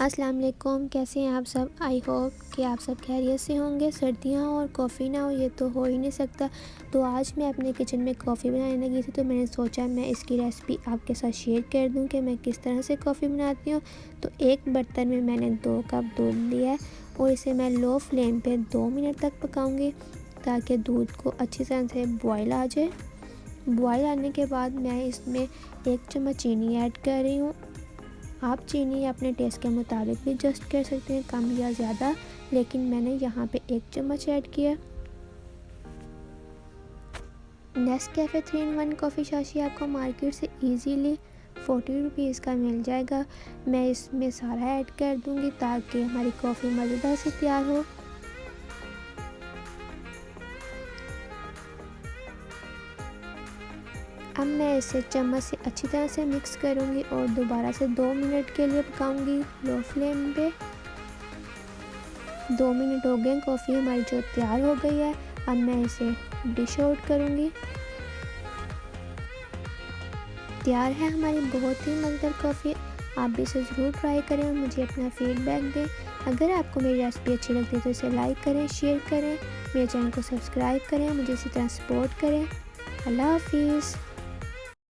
अस्सलाम वालेकुम, कैसे हैं आप सब। आई होप कि आप सब खैरियत से होंगे। सर्दियाँ हो और कॉफ़ी ना हो ये तो हो ही नहीं सकता। तो आज मैं अपने किचन में कॉफ़ी बनाने लगी थी, तो मैंने सोचा मैं इसकी रेसिपी आपके साथ शेयर कर दूं कि मैं किस तरह से कॉफ़ी बनाती हूँ। तो एक बर्तन में मैंने 2 कप दूध लिया है और इसे मैं लो फ्लेम पे 2 मिनट तक पकाऊँगी ताकि दूध को अच्छी तरह से बॉयल आ जाए। बॉयल आने के बाद मैं इसमें 1 चम्मच चीनी ऐड कर रही हूँ। आप चीनी अपने टेस्ट के मुताबिक भी एडजस्ट कर सकते हैं, कम या ज़्यादा, लेकिन मैंने यहाँ पे 1 चम्मच ऐड किया। नेस्कैफ़े 3 in 1 कॉफ़ी शाशी आपको मार्केट से इजीली 40 रुपीज़ का मिल जाएगा। मैं इसमें सारा ऐड कर दूँगी ताकि हमारी कॉफ़ी मज़ेदार से तैयार हो। अब मैं इसे चम्मच से अच्छी तरह से मिक्स करूँगी और दोबारा से 2 मिनट के लिए पकाऊँगी लो फ्लेम पे। 2 मिनट हो गए, कॉफ़ी हमारी जो तैयार हो गई है। अब मैं इसे डिश आउट करूँगी। तैयार है हमारी बहुत ही मज़ेदार कॉफ़ी। आप भी इसे ज़रूर ट्राई करें और मुझे अपना फीडबैक दें। अगर आपको मेरी रेसिपी अच्छी लगती है तो इसे लाइक करें, शेयर करें, मेरे चैनल को सब्सक्राइब करें, मुझे इसी तरह सपोर्ट करें। अल्लाह हाफिज़।